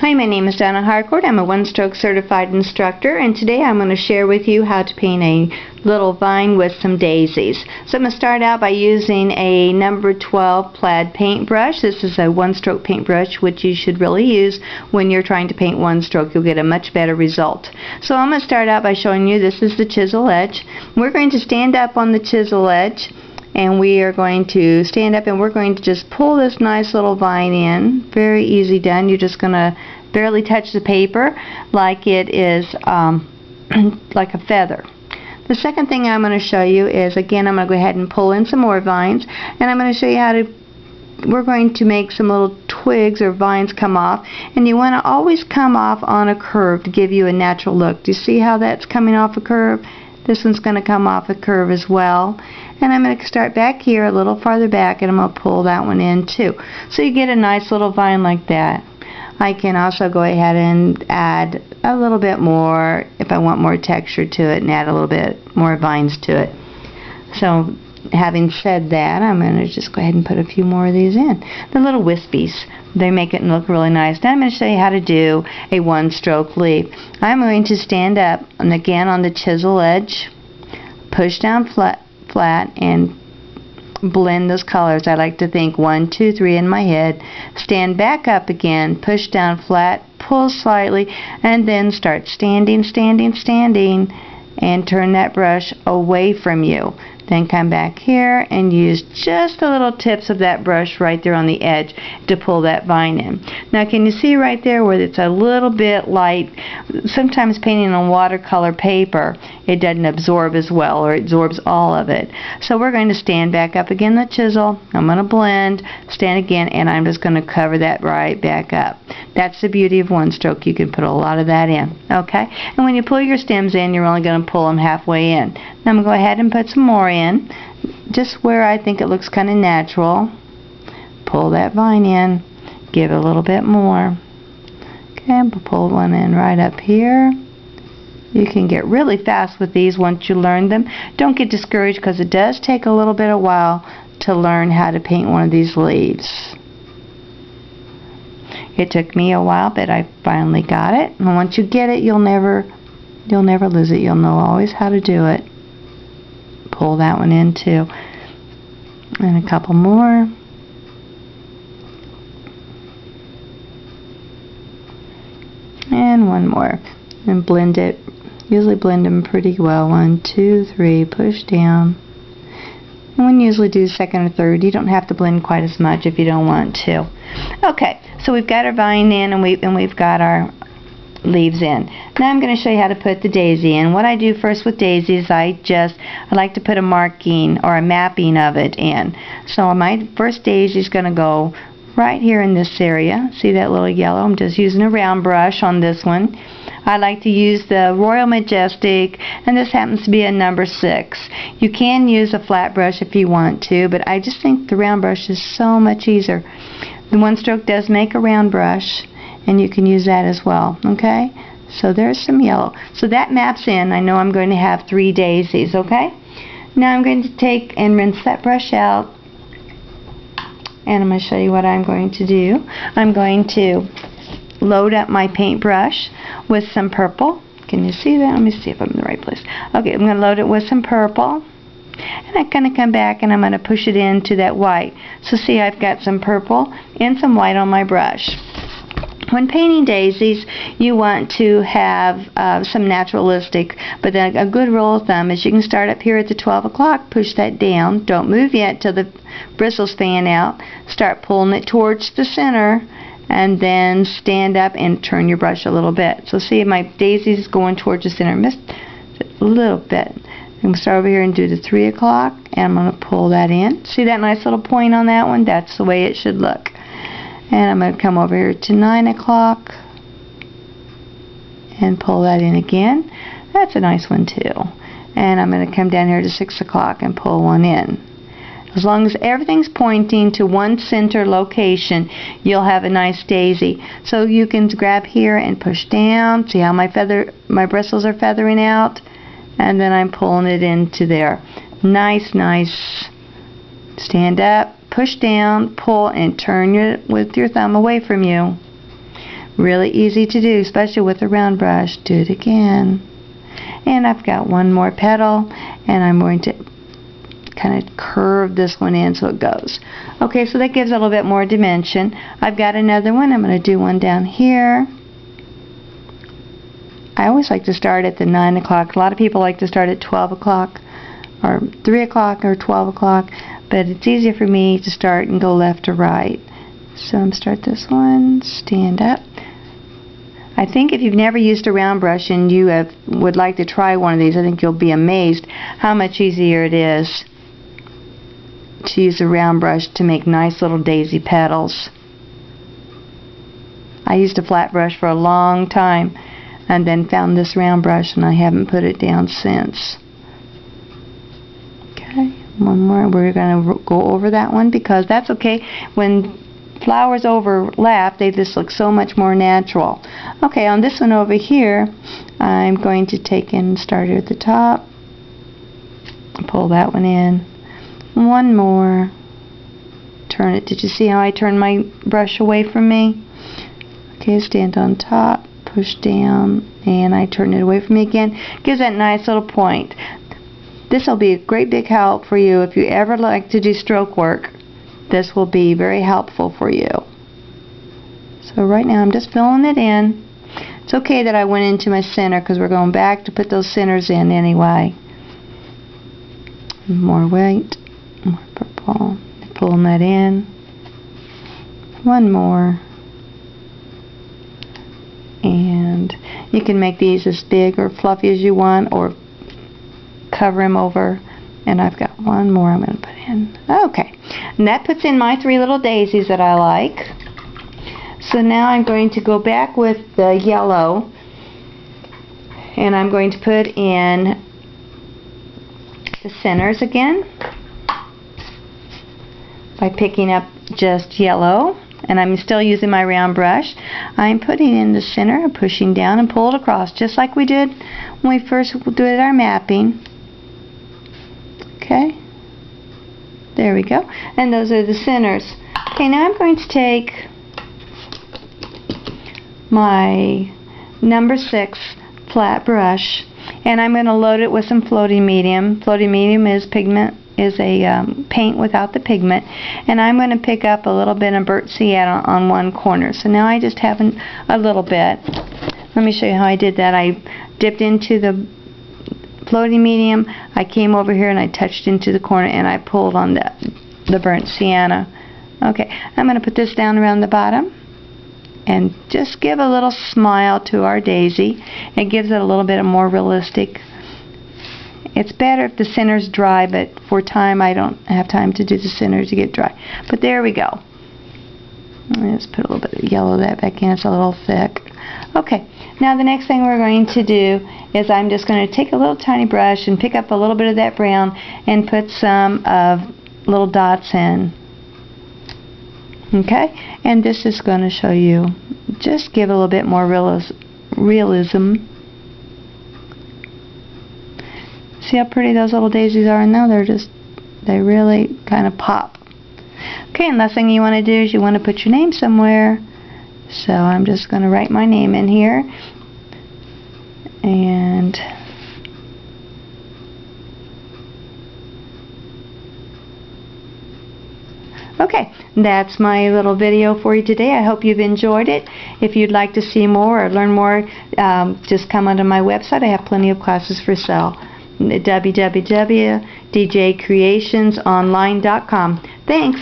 Hi, my name is Donna Harcourt. I'm a one-stroke certified instructor, and today I'm going to share with you how to paint a little vine with some daisies. So I'm going to start out by using a number 12 plaid paintbrush. This is a one-stroke paintbrush, which you should really use when you're trying to paint one stroke. You'll get a much better result. So I'm going to start out by showing you this is the chisel edge. We're going to stand up on the chisel edge, and we are going to stand up and we're going to just pull this nice little vine in. Very easy done. You're just going to barely touch the paper like it is like a feather. The second thing I'm going to show you is, again, I'm going to go ahead and pull in some more vines, and I'm going to show you how to, we're going to make some little twigs or vines come off, and you want to always come off on a curve to give you a natural look. Do you see how that's coming off a curve? This one's going to come off a curve as well. And I'm going to start back here a little farther back, and I'm going to pull that one in too. So you get a nice little vine like that. I can also go ahead and add a little bit more if I want more texture to it, and add a little bit more vines to it. So having said that, I'm going to just go ahead and put a few more of these in. The little wispies, they make it look really nice. Now I'm going to show you how to do a one-stroke leaf. I'm going to stand up, and again on the chisel edge, push down flat, and blend those colors. I like to think 1, 2, 3 in my head. Stand back up again, push down flat, pull slightly, and then start standing, and turn that brush away from you. Then come back here and use just the little tips of that brush right there on the edge to pull that vine in. Now can you see right there where it's a little bit light? Sometimes painting on watercolor paper, it doesn't absorb as well, or it absorbs all of it. So we're going to stand back up again the chisel. I'm going to blend, stand again, and I'm just going to cover that right back up. That's the beauty of one stroke. You can put a lot of that in. Okay? And when you pull your stems in, you're only going to pull them halfway in. Now I'm going to go ahead and put some more in, just where I think it looks kind of natural. Pull that vine in, give it a little bit more. Okay, I'm going to pull one in right up here. You can get really fast with these once you learn them. Don't get discouraged, because it does take a little bit of while to learn how to paint one of these leaves. It took me a while, but I finally got it. And once you get it, you'll never lose it. You'll know always how to do it. Pull that one in too. And a couple more. And one more. And blend it. Usually blend them pretty well. 1, 2, 3. Push down. And when you usually do second or third, you don't have to blend quite as much if you don't want to. Okay, so we've got our vine in, and we've got our leaves in. Now I'm going to show you how to put the daisy in. What I do first with daisies, I like to put a marking or a mapping of it in. So my first daisy is going to go right here in this area. See that little yellow? I'm just using a round brush on this one. I like to use the Royal Majestic, and this happens to be a number 6. You can use a flat brush if you want to, but I just think the round brush is so much easier. The one stroke does make a round brush, and you can use that as well. Okay, so there's some yellow. So that maps in. I know I'm going to have 3 daisies. Okay, now I'm going to take and rinse that brush out, and I'm going to show you what I'm going to do. I'm going to load up my paintbrush with some purple. Can you see that? Let me see if I'm in the right place. Okay, I'm going to load it with some purple, and I'm going to come back and I'm going to push it into that white. So see, I've got some purple and some white on my brush. When painting daisies, you want to have some naturalistic, but then a good rule of thumb is you can start up here at the 12 o'clock, push that down, don't move yet till the bristles fan out, start pulling it towards the center, and then stand up and turn your brush a little bit. So see, my daisy's going towards the center, missed a little bit. I'm going to start over here and do the 3 o'clock, and I'm going to pull that in. See that nice little point on that one? That's the way it should look. And I'm going to come over here to 9 o'clock and pull that in again. That's a nice one too. And I'm going to come down here to 6 o'clock and pull one in. As long as everything's pointing to one center location, you'll have a nice daisy. So you can grab here and push down. See how my bristles are feathering out? And then I'm pulling it into there. Nice. Stand up, push down, pull, and turn it with your thumb away from you. Really easy to do, especially with a round brush. Do it again. And I've got one more petal, and I'm going to kind of curve this one in so it goes. Okay, so that gives it a little bit more dimension. I've got another one. I'm going to do one down here. I always like to start at the 9 o'clock. A lot of people like to start at 12 o'clock or 3 o'clock or 12 o'clock, but it's easier for me to start and go left to right. So I'm start this one, stand up. I think if you've never used a round brush and you would like to try one of these, I think you'll be amazed how much easier it is to use a round brush to make nice little daisy petals. I used a flat brush for a long time and then found this round brush, and I haven't put it down since. Okay, one more. We're going to go over that one because that's okay. When flowers overlap, they just look so much more natural. Okay, on this one over here, I'm going to take and start it at the top. Pull that one in. One more. Turn it. Did you see how I turned my brush away from me? Okay, stand on top, push down, and I turn it away from me again. Gives that nice little point. This will be a great big help for you if you ever like to do stroke work. This will be very helpful for you. So right now I'm just filling it in. It's okay that I went into my center because we're going back to put those centers in anyway. More white, more purple, pulling that in. One more. And you can make these as big or fluffy as you want, or cover them over. And I've got one more I'm going to put in. Okay, and that puts in my 3 little daisies that I like. So now I'm going to go back with the yellow, and I'm going to put in the centers again by picking up just yellow, and I'm still using my round brush. I'm putting in the center, pushing down and pull it across just like we did when we first did our mapping. Okay, there we go, and those are the centers. Okay, now I'm going to take my number 6 flat brush, and I'm going to load it with some floating medium. Floating medium is a paint without the pigment, and I'm going to pick up a little bit of burnt sienna on one corner. So now I just have a little bit. Let me show you how I did that. I dipped into the floating medium, I came over here and I touched into the corner and I pulled on the burnt sienna. Okay, I'm going to put this down around the bottom and just give a little smile to our daisy. It gives it a little bit more realistic. It's better if the center's dry, but for time I don't have time to do the center to get dry. But there we go. Let's put a little bit of yellow that back in. It's a little thick. Okay, now the next thing we're going to do is I'm just going to take a little tiny brush and pick up a little bit of that brown and put some of little dots in. Okay, and this is going to show you, just give a little bit more realism. See how pretty those little daisies are? And now they really kind of pop. Okay, and last thing you want to do is you want to put your name somewhere. So I'm just going to write my name in here. And okay, that's my little video for you today. I hope you've enjoyed it. If you'd like to see more or learn more, just come onto my website. I have plenty of classes for sale. www.djcreationsonline.com. Thanks.